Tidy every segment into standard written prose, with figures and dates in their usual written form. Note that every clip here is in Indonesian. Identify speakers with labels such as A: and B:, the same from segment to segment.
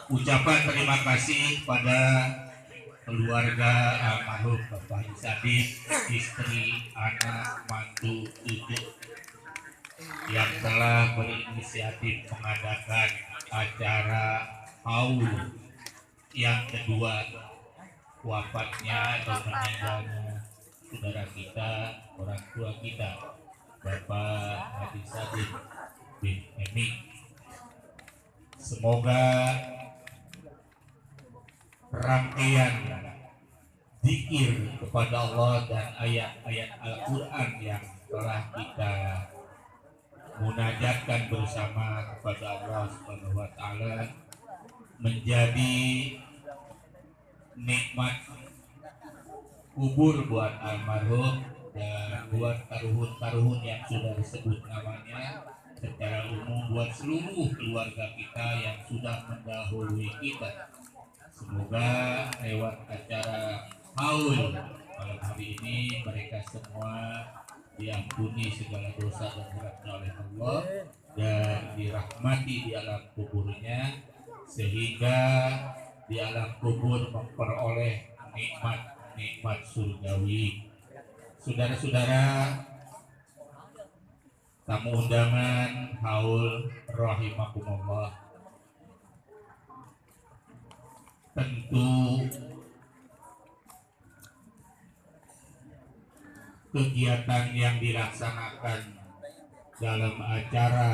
A: Ucapan terima kasih pada keluarga almarhum Bapak Sadid, istri, anak, mantu, cucu yang telah berinisiatif mengadakan acara haul yang kedua wafatnya atau meninggalnya saudara kita, orang tua kita, Bapak Haji Sadid bin Emi. Semoga rangkaian zikir kepada Allah dan ayat-ayat Al-Quran yang telah kita munajatkan bersama kepada Allah Subhanahu wa Ta'ala menjadi nikmat kubur buat almarhum dan buat taruhun-taruhun yang sudah disebut namanya, secara umum buat seluruh keluarga kita yang sudah mendahului kita. Semoga lewat acara haul malam hari ini mereka semua diampuni segala dosa dan dirahmati oleh Allah dan dirahmati di alam kuburnya, sehingga di alam kubur memperoleh nikmat-nikmat surgawi. Saudara-saudara, tamu undangan haul rahimakumullah, tentu kegiatan yang dilaksanakan dalam acara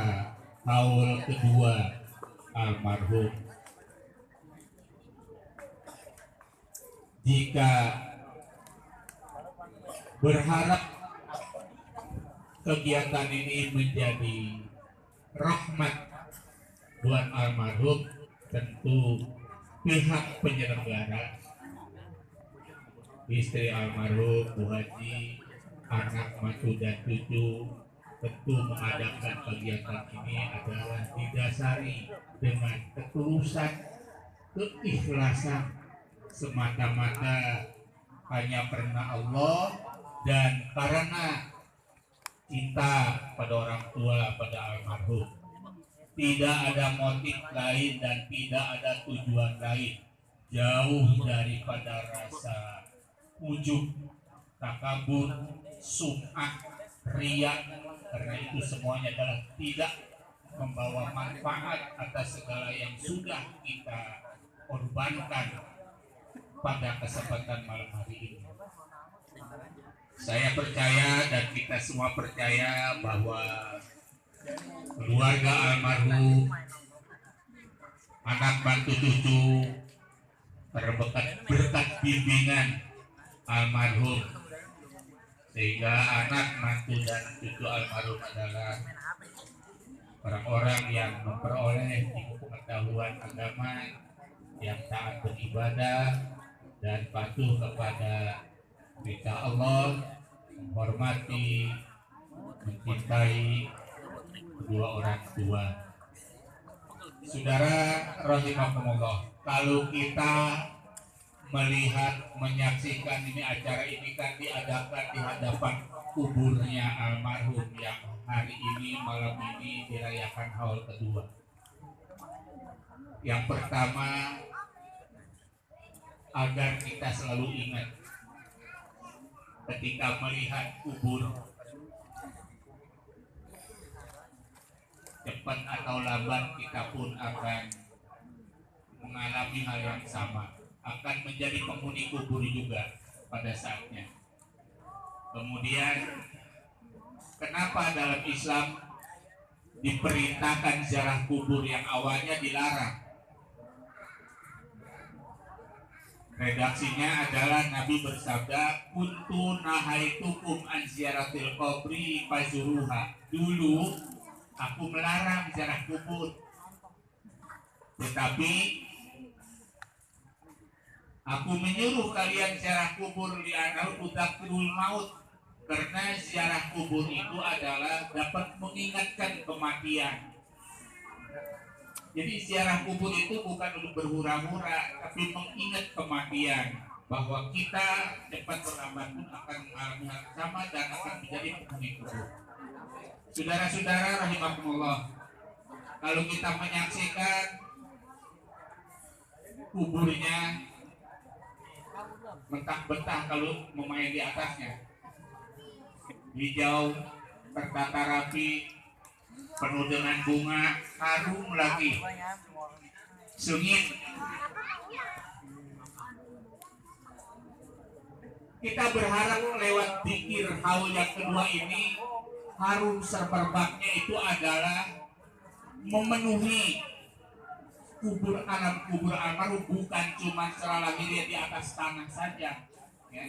A: haul kedua almarhum, jika berharap kegiatan ini menjadi rahmat buat almarhum, tentu pihak penyelenggara, istri almarhum, Bu Haji, anak, mantu dan cucu, tentu mengadakan kegiatan ini adalah didasari dengan ketulusan, keikhlasan, semata-mata hanya karena Allah dan karena cinta pada orang tua, pada almarhum. Tidak ada motif lain dan tidak ada tujuan lain, jauh daripada rasa ujub, takabur, sum'ah, riya, karena itu semuanya adalah tidak membawa manfaat atas segala yang sudah kita korbankan pada kesempatan malam hari ini. Saya percaya dan kita semua percaya bahwa keluarga almarhum, anak, mantu, cucu berkat bimbingan almarhum, sehingga anak, mantu dan cucu almarhum adalah orang-orang yang memperoleh ilmu pengetahuan agama, yang taat beribadah dan patuh kepada perintah Allah, menghormati, mencintai kedua orang tua. Saudara rahimakumullah, kalau kita melihat, menyaksikan ini, acara ini kan diadakan di hadapan kuburnya almarhum yang hari ini, malam ini dirayakan haul kedua. Yang pertama, agar kita selalu ingat ketika melihat kubur, cepat atau lambat kita pun akan mengalami hal yang sama, akan menjadi penghuni kubur juga pada saatnya. Kemudian, kenapa dalam Islam diperintahkan ziarah kubur yang awalnya dilarang? Redaksinya adalah Nabi bersabda, kuntu nahaitukum an ziyaratil qabri fazuruha. Dulu aku melarang ziarah kubur, tetapi aku menyuruh kalian ziarah kubur li'annahu tudzakkirul maut, karena ziarah kubur itu adalah dapat mengingatkan kematian. Jadi ziarah kubur itu bukan untuk berhura-hura, tapi mengingat kematian, bahwa kita cepat berlambat pun akan mengalami hal sama dan akan menjadi penghuni kubur. Saudara-saudara rahimakumullah, kalau kita menyaksikan kuburnya mentah-betah kalau memain di atasnya. Hijau, tertata rapi, penuh dengan bunga, harum lagi, sengit. Kita berharap lewat zikir haul yang kedua ini, harum semerbaknya itu adalah memenuhi kubur almarhum, bukan cuma secara lahiriah di atas tanah saja, ya.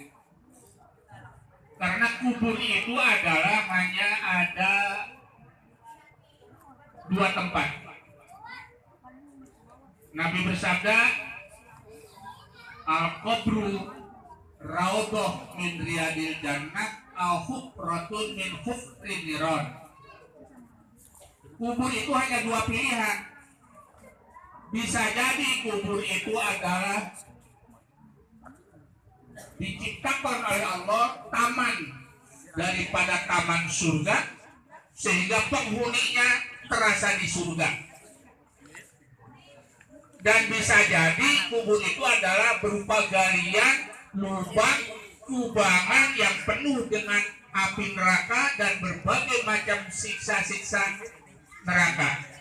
A: Karena kubur itu adalah hanya ada dua tempat. Nabi bersabda, al-qabru raudhah min riyadil jannah au hufratun min hufrin niron. Kubur itu hanya dua pilihan. Bisa jadi kubur itu adalah diciptakan oleh Allah taman daripada taman surga, sehingga penghuninya terasa di surga. Dan bisa jadi kubur itu adalah berupa galian, lubang, kubangan yang penuh dengan api neraka dan berbagai macam siksa-siksa neraka.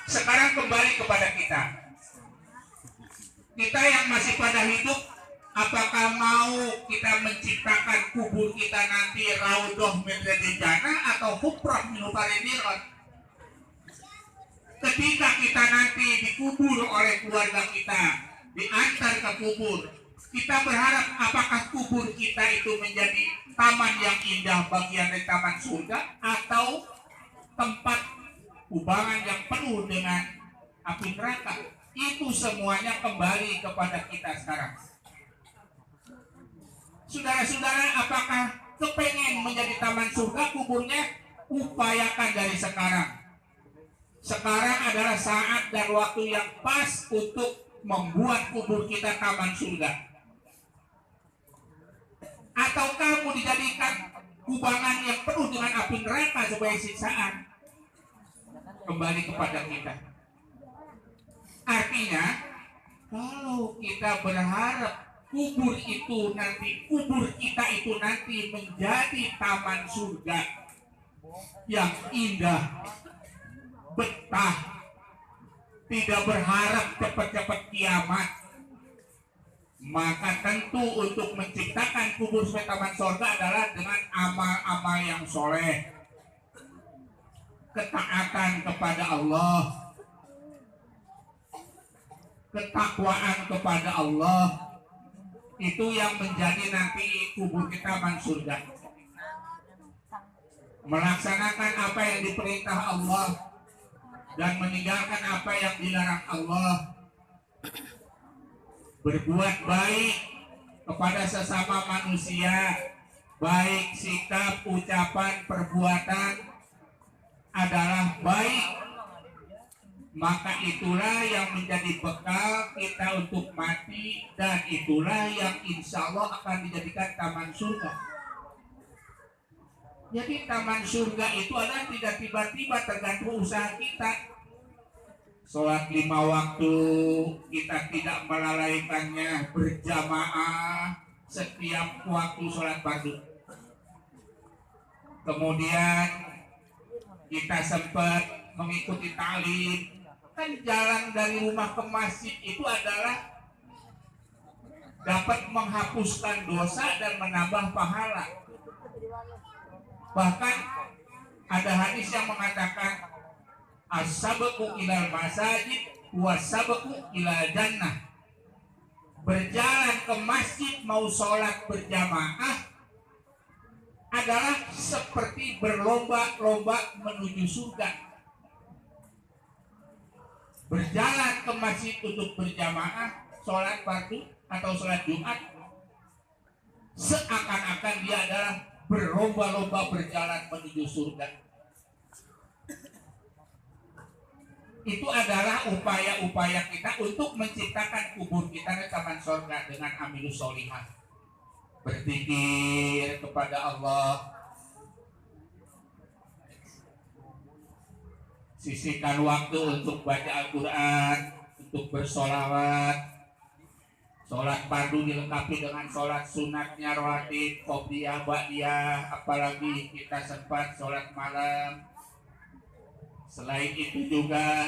A: Sekarang kembali kepada kita. Kita yang masih pada hidup, apakah mau kita menciptakan kubur kita nanti raudhah min riyadil jannah atau hufrah min hufrin niron? Ketika kita nanti dikubur oleh keluarga kita, diantar ke kubur, kita berharap apakah kubur kita itu menjadi taman yang indah, bagian dari taman surga, atau tempat kubangan yang penuh dengan api neraka. Itu semuanya kembali kepada kita sekarang. Saudara-saudara, apakah kepengen menjadi taman surga kuburnya? Upayakan dari sekarang. Sekarang adalah saat dan waktu yang pas untuk membuat kubur kita taman surga. Atau kamu dijadikan kubangan yang penuh dengan api neraka sebagai siksaan? Kembali kepada kita. Artinya, kalau kita berharap kubur kita itu nanti menjadi taman surga yang indah, betah, tidak berharap cepat-cepat kiamat, maka tentu untuk menciptakan kubur sebagai taman surga adalah dengan amal-amal yang soleh, ketaatan kepada Allah, ketakwaan kepada Allah. Itu yang menjadi nanti kubur kita taman surga. Melaksanakan apa yang diperintah Allah dan meninggalkan apa yang dilarang Allah. Berbuat baik kepada sesama manusia, baik sikap, ucapan, perbuatan adalah baik, maka itulah yang menjadi bekal kita untuk mati, dan itulah yang insya Allah akan dijadikan taman surga. Jadi taman surga itu adalah tidak tiba-tiba, tergantung usaha kita. Sholat 5 waktu kita tidak melalaikannya, berjamaah setiap waktu sholat fardu. Kemudian kita sempat mengikuti ta'lim. Kan jalan dari rumah ke masjid itu adalah dapat menghapuskan dosa dan menambah pahala. Bahkan ada hadis yang mengatakan as-sabaqu ilal masajid was-sabaqu ilal jannah. Berjalan ke masjid mau sholat berjamaah adalah seperti berlomba-lomba menuju surga. Berjalan ke masjid untuk berjamaah sholat fardu atau sholat Jumat, seakan-akan dia adalah berlomba-lomba berjalan menuju surga. Itu adalah upaya-upaya kita untuk menciptakan kubur kita di taman surga dengan amilus sholihah. Berzikir kepada Allah, sisihkan waktu untuk baca Al-Quran, untuk bersolawat. Sholat fardu dilengkapi dengan sholat sunatnya rawatib, qobliyah, ba'diyah, apalagi kita sempat sholat malam. Selain itu juga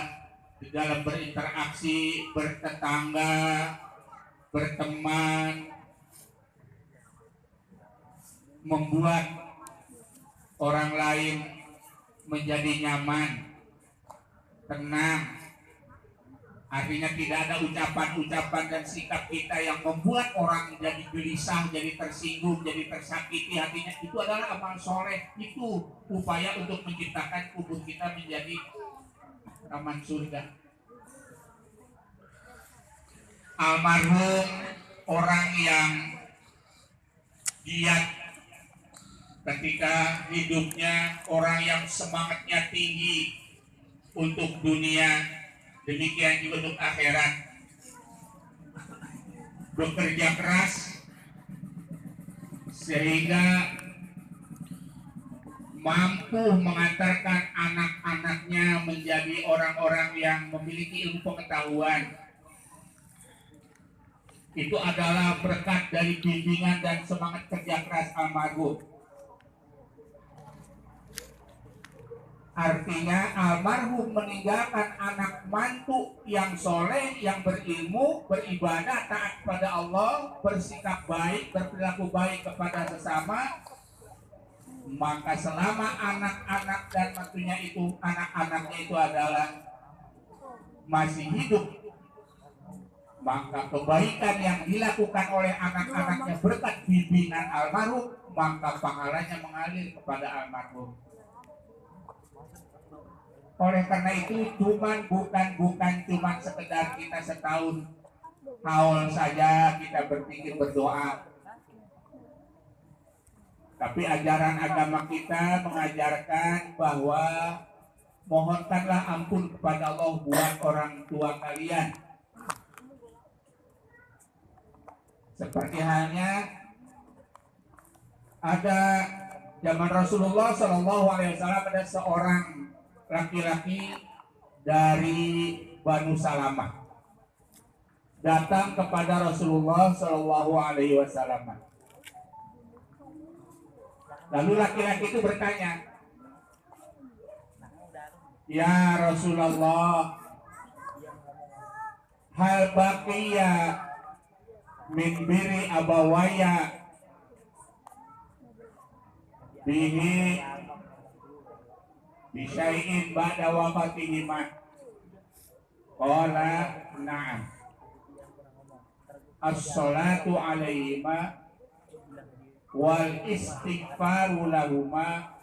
A: di dalam berinteraksi, bertetangga, berteman, membuat orang lain menjadi nyaman, tenang. Artinya tidak ada ucapan-ucapan dan sikap kita yang membuat orang jadi gelisah, jadi tersinggung, jadi tersakiti hatinya. Itu adalah amal soleh. Itu upaya untuk menciptakan kubur kita menjadi taman surga. Almarhum orang yang giat ketika hidupnya, orang yang semangatnya tinggi untuk dunia, demikian juga untuk akhirat, bekerja keras sehingga mampu mengantarkan anak-anaknya menjadi orang-orang yang memiliki ilmu pengetahuan. Itu adalah berkat dari bimbingan dan semangat kerja keras almarhum. Artinya almarhum meninggalkan anak mantu yang soleh, yang berilmu, beribadah, taat kepada Allah, bersikap baik, berperilaku baik kepada sesama. Maka selama anak-anak dan mantunya itu, anak-anaknya itu adalah masih hidup, maka kebaikan yang dilakukan oleh anak-anaknya berkat bimbingan almarhum, maka pahalanya mengalir kepada almarhum. Oleh karena itu bukan cuma sekedar kita setahun haul saja kita berpikir berdoa. Tapi ajaran agama kita mengajarkan bahwa mohonkanlah ampun kepada Allah buat orang tua kalian. Seperti halnya ada zaman Rasulullah SAW, ada seorang laki-laki dari Banu Salamah datang kepada Rasulullah SAW. Lalu laki-laki itu bertanya, "Ya Rasulullah, hal baqiya min biri abawaya bihi bisyai'in ba'da wafatihima?" Qala na'am. As-salatu alaihima wal istighfaru lahuma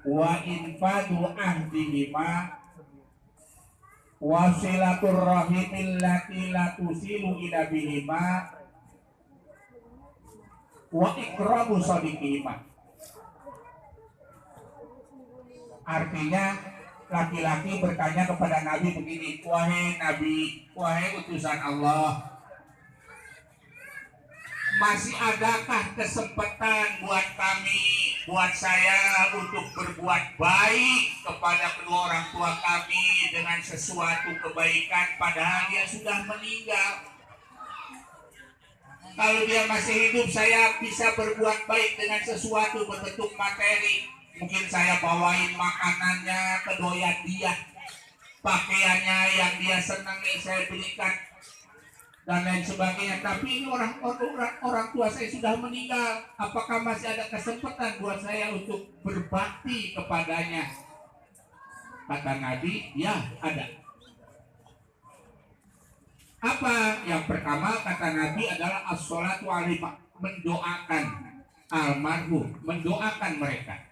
A: wa infadu ahdihima wa silatur rahimil lati la tusilu ila bihima wa ikramu sadiqihima. Artinya laki-laki bertanya kepada Nabi begini, "Wahai Nabi, wahai utusan Allah, masih adakah kesempatan buat kami, buat saya untuk berbuat baik kepada kedua orang tua kami dengan sesuatu kebaikan padahal dia sudah meninggal? Kalau dia masih hidup, saya bisa berbuat baik dengan sesuatu berbentuk materi. Mungkin saya bawain makanannya, kedoyan dia, pakaiannya yang dia senangi saya belikan, dan lain sebagainya. Tapi ini orang tua saya sudah meninggal. Apakah masih ada kesempatan buat saya untuk berbakti kepadanya?" Kata Nabi, "Ya, ada." Apa? Yang pertama kata Nabi adalah as-sholatu alaihim, mendoakan almarhum, mendoakan mereka.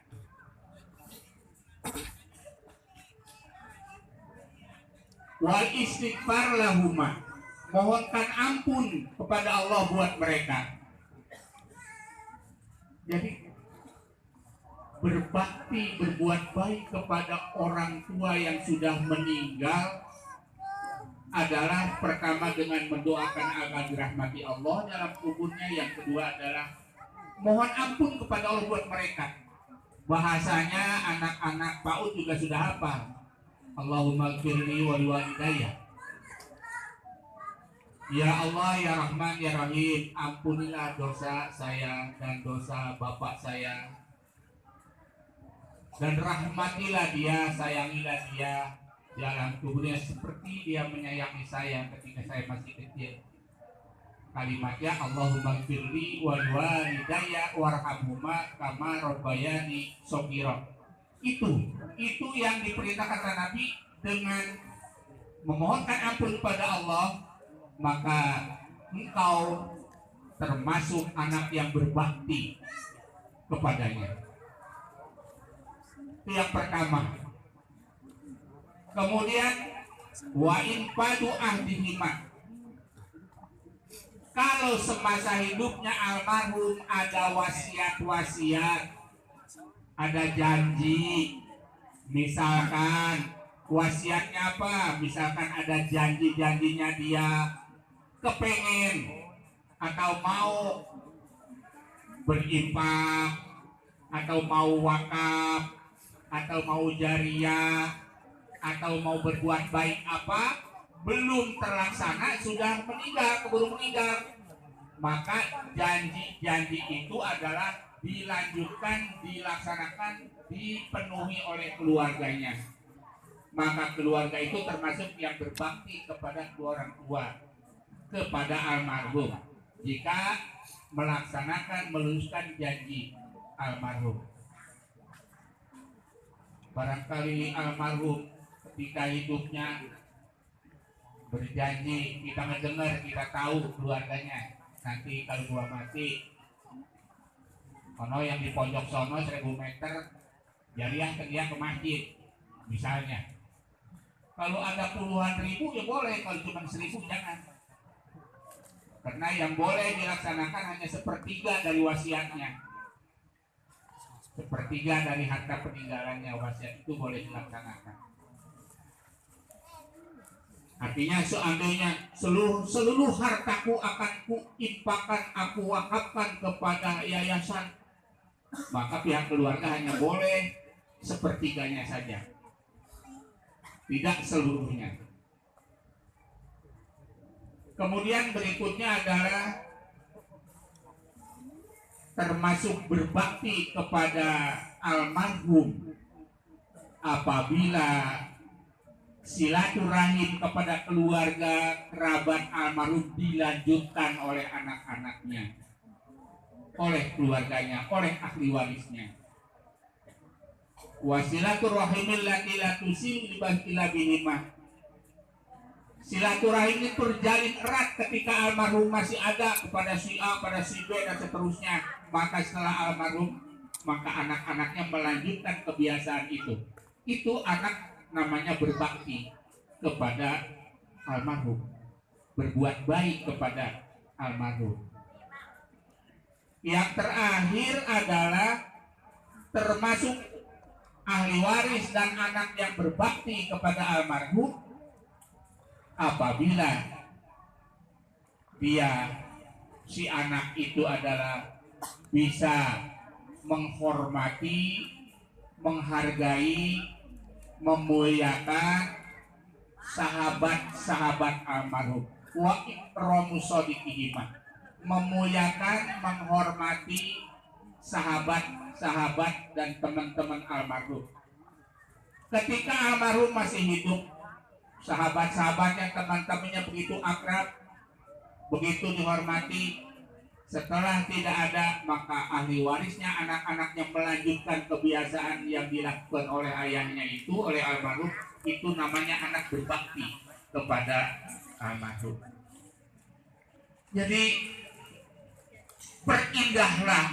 A: Wal istighfar lahuma, mohonkan ampun kepada Allah buat mereka. Jadi berbakti, berbuat baik kepada orang tua yang sudah meninggal adalah pertama dengan mendoakan agar dirahmati Allah dalam kuburnya. Yang kedua adalah mohon ampun kepada Allah buat mereka. Bahasanya anak-anak PAUD juga sudah hafal. Allahumma gfirli wal walidayya. Ya Allah, ya Rahman, ya Rahim, ampunilah dosa saya dan dosa bapak saya, dan rahmatilah dia, sayangilah dia di alam kuburnya seperti dia menyayangi saya ketika saya masih kecil. Kalimatnya Allahumma gfirli wal walidayya warhamhuma kama rabbayani shaghira. Itu yang diperintahkan oleh Nabi. Dengan memohonkan ampun kepada Allah, maka engkau termasuk anak yang berbakti kepadanya. Itu yang pertama. Kemudian wa in padu ahdihima, kalau semasa hidupnya almarhum ada wasiat-wasiat, ada janji, misalkan wasiatnya apa? Misalkan ada janji-janjinya dia kepengen atau mau berinfak, atau mau wakaf, atau mau jariyah, atau mau berbuat baik apa, belum terlaksana, sudah meninggal, keburu meninggal, maka janji-janji itu adalah dilanjutkan, dilaksanakan, dipenuhi oleh keluarganya. Maka keluarga itu termasuk yang berbakti kepada kedua orang tua, kepada almarhum, jika melaksanakan, meluluskan janji almarhum. Barangkali almarhum ketika hidupnya berjanji, kita mendengar, kita tahu keluarganya, nanti kalau gua mati, ono yang di pojok sono 1000 meter jariah dia ke masjid misalnya. Kalau ada puluhan ribu ya boleh, kalau cuma 1000 jangan. Karena yang boleh dilaksanakan hanya sepertiga dari wasiatnya, sepertiga dari harta peninggalannya. Wasiat itu boleh dilaksanakan. Artinya seandainya seluruh hartaku akan kuinfakkan, aku wakafkan kepada yayasan, maka pihak keluarga hanya boleh sepertiganya saja, tidak seluruhnya. Kemudian berikutnya adalah termasuk berbakti kepada almarhum apabila silaturahim kepada keluarga kerabat almarhum dilanjutkan oleh anak-anaknya, oleh keluarganya, oleh ahli warisnya. Wasilaturahimil lati la tusil ila bihima. Silaturahim itu terjalin erat ketika almarhum masih ada kepada si A, pada si B dan seterusnya. Maka setelah almarhum, maka anak-anaknya melanjutkan kebiasaan itu. Itu anak namanya berbakti kepada almarhum, berbuat baik kepada almarhum. Yang terakhir adalah termasuk ahli waris dan anak yang berbakti kepada almarhum apabila si anak itu adalah bisa menghormati, menghargai, memuliakan sahabat-sahabat almarhum, wa ikramu shodiqihima, memuliakan, menghormati sahabat-sahabat dan teman-teman almarhum. Ketika almarhum masih hidup, sahabat-sahabatnya, teman-temannya begitu akrab, begitu dihormati. Setelah tidak ada, maka ahli warisnya, anak-anaknya melanjutkan kebiasaan yang dilakukan oleh ayahnya itu, oleh almarhum. Itu namanya anak berbakti kepada almarhum. Jadi perindahlah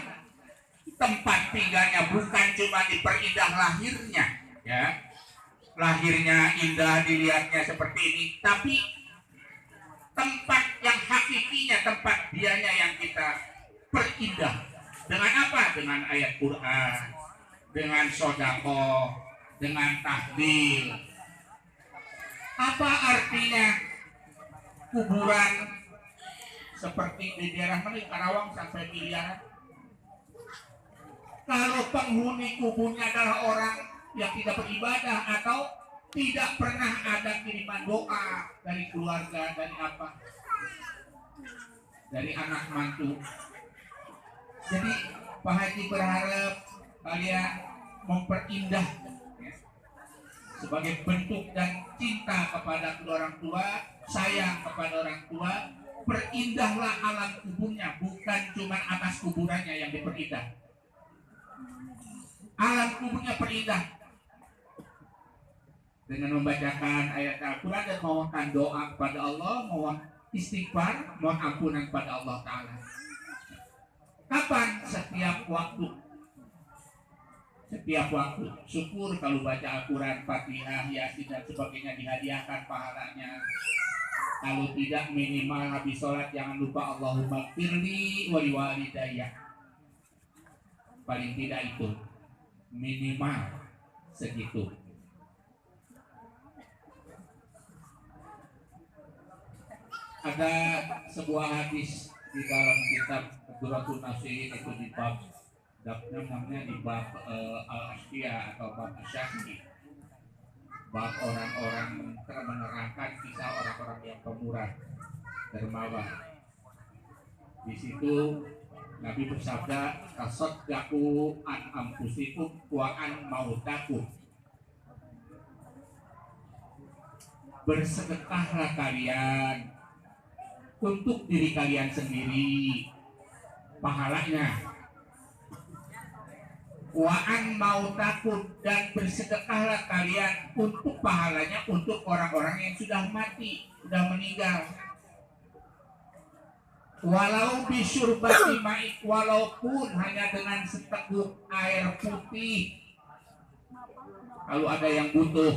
A: tempat tinggalnya, bukan cuma diperindah lahirnya, ya. Lahirnya indah dilihatnya seperti ini, tapi tempat yang hakikinya, tempat dianya yang kita perindah. Dengan apa? Dengan ayat Quran, dengan sodako, dengan tahlil. Apa artinya kuburan seperti di daerah mana, Karawang sampai miliaran? Kalau penghuni kuburnya adalah orang yang tidak beribadah atau tidak pernah ada kiriman doa dari keluarga, dari apa, dari anak mantu. Jadi Pak Haji berharap kalian memperindah ya, sebagai bentuk dan cinta kepada kedua orang tua, sayang kepada orang tua. Perindahlah alam kuburnya, bukan cuma atas kuburannya yang diperindah. Alam kuburnya perindah dengan membacakan ayat Al-Quran dan memohon doa kepada Allah, mohon istighfar, mohon ampunan kepada Allah Ta'ala. Kapan? Setiap waktu. Setiap waktu. Syukur kalau baca Al-Quran, Fatihah, Yasin dan sebagainya dihadiahkan pahalanya. Kalau tidak, minimal habis sholat jangan lupa Allahumma firli wa liwalidayya. Paling tidak itu minimal segitu. Ada sebuah hadis di dalam kitab Durratun Nasihin, itu di bab namanya di bab al-asqiya atau bab asyaqi, bab orang-orang menerangkan kisah orang-orang yang pemurah dermawan. Di situ Nabi bersabda, tasaddaqu an anfusikum wa an mautakum. Bersedekahlah kalian untuk diri kalian sendiri, pahalanya. Wa an mautakum, dan bersedekahlah kalian untuk pahalanya untuk orang-orang yang sudah mati, sudah meninggal. Walau bisyurbati ma'ik, walaupun hanya dengan seteguk air putih. Kalau ada yang butuh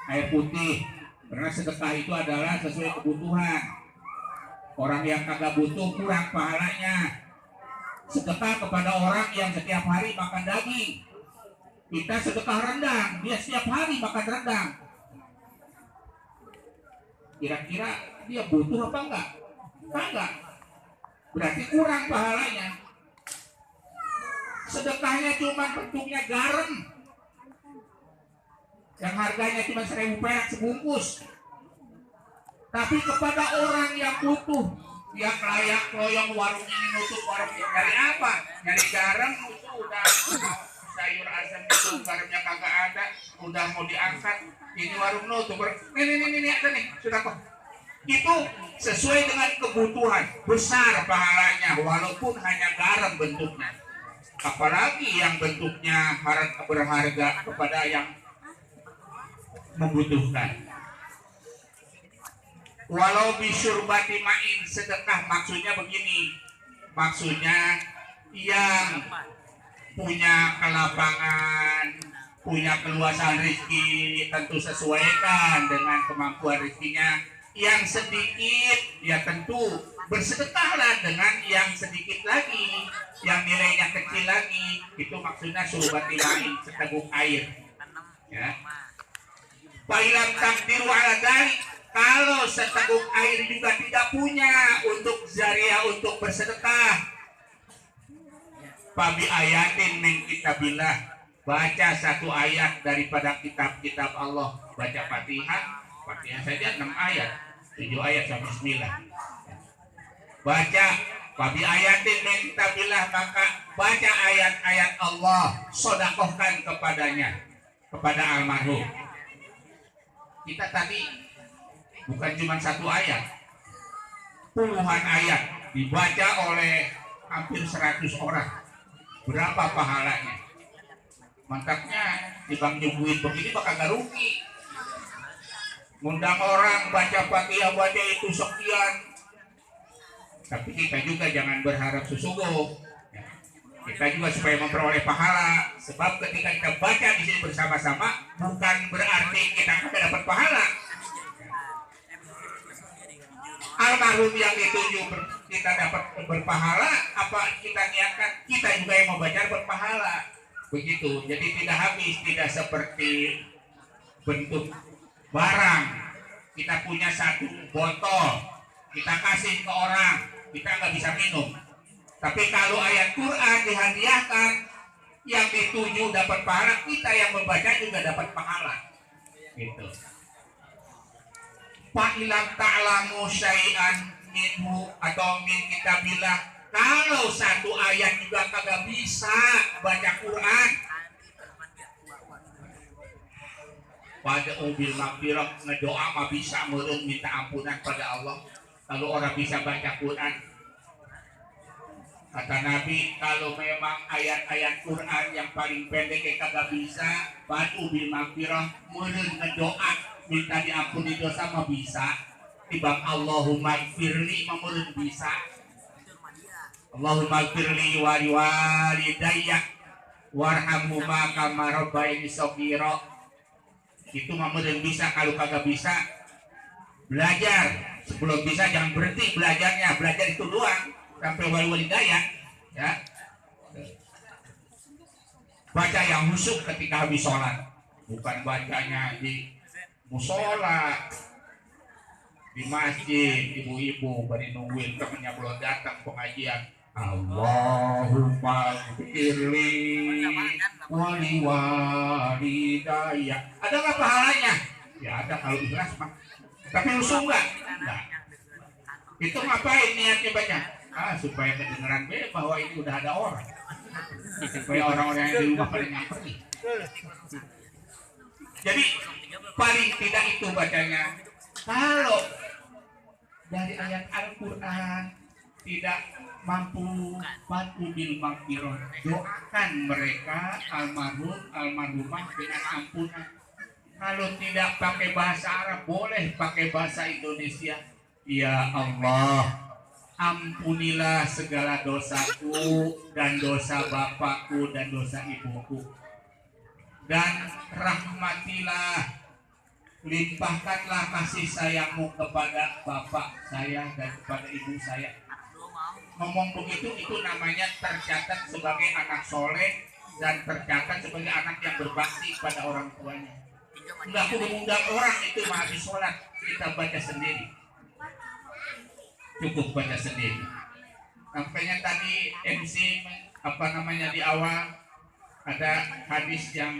A: air putih, karena sedekah itu adalah sesuai kebutuhan. Orang yang kagak butuh kurang pahalanya. Sedekah kepada orang yang setiap hari makan daging, kita sedekah rendang, dia setiap hari makan rendang. Kira-kira dia butuh apa enggak? Enggak. Berarti kurang pahalanya. Sedekahnya cuma bentuknya garam yang harganya cuma 1.000 perak sebungkus. Tapi kepada orang yang butuh, dia layak loyong warung ini nutup, warung ini dari apa? Dari garam itu udah sayur asam itu garamnya kagak ada, udah mau diangkat, ini warung nutup. Ini ada nih, sudah kok. Itu sesuai dengan kebutuhan, besar pahalanya walaupun hanya garam bentuknya. Apalagi yang bentuknya berharga kepada yang membutuhkan. Walau bisyurbati ma'in, sedekah maksudnya begini, maksudnya yang punya kelapangan, punya keluasan rezeki, tentu sesuaikan dengan kemampuan rezekinya. Yang sedikit ya tentu bersedekahlah dengan yang sedikit lagi, yang nilainya kecil lagi. Itu maksudnya surbati ma'in, seteguk air ya. Fa'ilam takdiru ala dzalik, kalau seteguk air juga tidak punya untuk zariah, untuk bersedekah, fabi ayatin min kitabillah, baca satu ayat daripada kitab-kitab Allah. Baca Fatihah saja 6 ayat, 7 ayat sampai 9. Baca fabi ayatin min kitabillah, maka baca ayat-ayat Allah, sedekahkan kepadanya, kepada almarhum. Kita tadi bukan cuma satu ayat, puluhan ayat dibaca oleh hampir 100 orang. Berapa pahalanya? Mantapnya dibang nyuguhin begini bakal gak rugi. Ngundang orang baca Fatihah baca itu sekian. Tapi kita juga jangan berharap sesungguh. Kita juga supaya memperoleh pahala. Sebab ketika kita baca di sini bersama-sama, bukan berarti kita akan dapat pahala. Almarhum yang dituju kita dapat berpahala, apa kita niatkan kita juga yang membaca berpahala. Begitu. Jadi tidak habis, tidak seperti bentuk barang. Kita punya satu botol, kita kasih ke orang, kita nggak bisa minum. Tapi kalau ayat Quran dihadiahkan, yang dituju dapat pahala, kita yang membaca juga dapat pahala. Gitu. Fa'ilam ta'lamu syai'an minhu atau min kitabillah, kalau satu ayat juga kagak bisa baca Quran, pada ubil maghfirah, ngedoa mah bisa, meureun minta ampunan pada Allah. Kalau orang bisa baca Quran, kata Nabi, kalau memang ayat-ayat Quran yang paling pendek yang kagak bisa, pada ubil maghfirah, meureun ngedoa minta diampuni dosa mah bisa. Tibang Allahumma gfirli mah meureun bisa. Allahumma gfirli wa liwalidayya warhamhuma kama rabbayani shaghira. Itu mah meureun bisa. Kalau kagak bisa, belajar. Sebelum bisa jangan berhenti belajarnya. Belajar itu doang sampai walidayah, ya. Baca yang khusyuk ketika habis sholat, bukan bacanya di musola, di masjid, ibu-ibu bari nungguin temennya belum datang pengajian. Allahumma gfirli wali walidayya. Ada nggak pahalanya? Ya ada kalau ikhlas mah. Tapi usul nggak? Enggak. Itu ngapain niatnya baca? Supaya kedengeran bahwa ini udah ada orang. Supaya orang-orang yang di rumah pada nyamperin. Jadi paling tidak itu bacanya. Kalau dari ayat Al-Quran tidak mampu bantu bil maghfirah, doakan mereka almarhum almarhumah dengan ampunan. Kalau tidak pakai bahasa Arab, boleh pakai bahasa Indonesia. Ya Allah, ampunilah segala dosaku dan dosa bapakku dan dosa ibuku, dan rahmatilah, limpahkanlah kasih sayangmu kepada bapak saya dan kepada ibu saya. Ngomong begitu itu namanya tercatat sebagai anak soleh dan tercatat sebagai anak yang berbakti pada orang tuanya. Enggak perlu mengundang orang itu habis sholat, kita baca sendiri. Cukup baca sendiri. Nampaknya tadi MC di awal ada hadis yang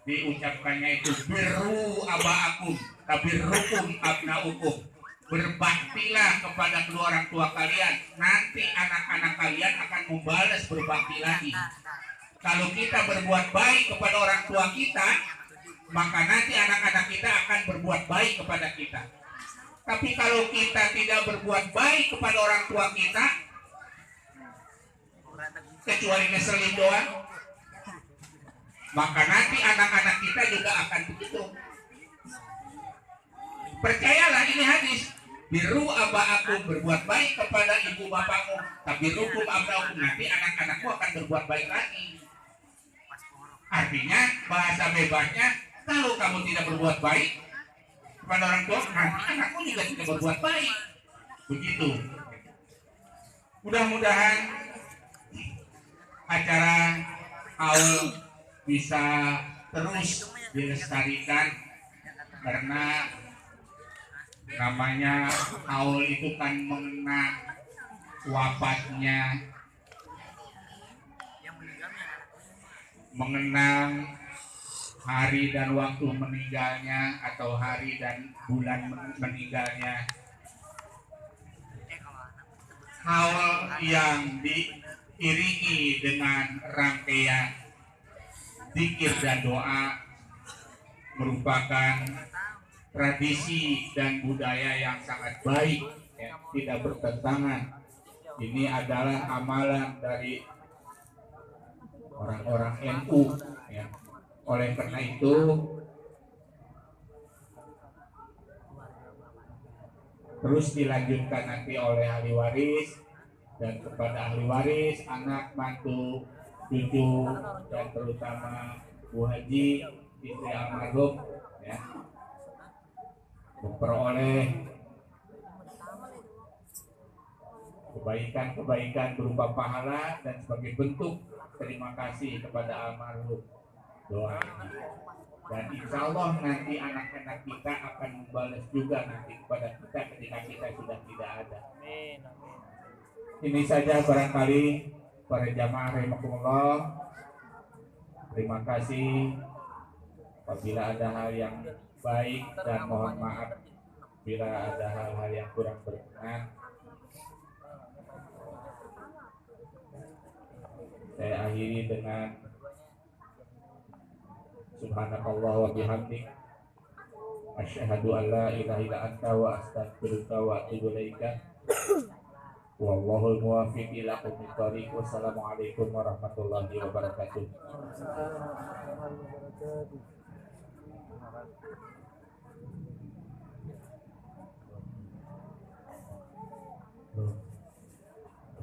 A: diucapkannya itu birru abaakum tabirrukum abnaukum, berbaktilah kepada kedua orang tua kalian, nanti anak-anak kalian akan membalas berbakti lagi. Kalau kita berbuat baik kepada orang tua kita, maka nanti anak-anak kita akan berbuat baik kepada kita. Tapi kalau kita tidak berbuat baik kepada orang tua kita, kecuali ngeselin doang, maka nanti anak-anak kita juga akan begitu. Percayalah, ini hadis. Biru abaakum, berbuat baik kepada ibu bapakmu, tapi rukum abnaukum, nanti anak-anakmu akan berbuat baik lagi. Artinya bahasa bebasnya, kalau kamu tidak berbuat baik kepada orang tua, nanti anakmu juga tidak berbuat baik. Begitu. Mudah-mudahan acara haul bisa terus dilestarikan, karena namanya haul itu kan mengenang wafatnya, mengenang hari dan waktu meninggalnya atau hari dan bulan meninggalnya. Haul yang diiringi dengan rangkaian zikir dan doa merupakan tradisi dan budaya yang sangat baik, ya, tidak bertentangan. Ini adalah amalan dari orang-orang NU, ya. Oleh karena itu terus dilanjutkan nanti oleh ahli waris, dan kepada ahli waris, anak, mantu, cucu, dan terutama Bu Haji, istri almarhum, ya, memperoleh kebaikan-kebaikan berupa pahala dan sebagai bentuk terima kasih kepada almarhum doa ini. Dan insya Allah nanti anak-anak kita akan membalas juga nanti kepada kita ketika kita sudah tidak ada. Ini saja barangkali para jamaah rahimakumullah, Terima kasih. Apabila ada hal yang baik dan mohon maaf bila ada hal-hal yang kurang berkenan. Saya akhiri dengan subhanakallah wa bihamdik asyhadu an la ilaha illa anta wa astaghfiruka wa atubu ilaika. Wallahul muwaffiq ila aqwamit thoriq. Wassalamualaikum warahmatullahi wabarakatuh.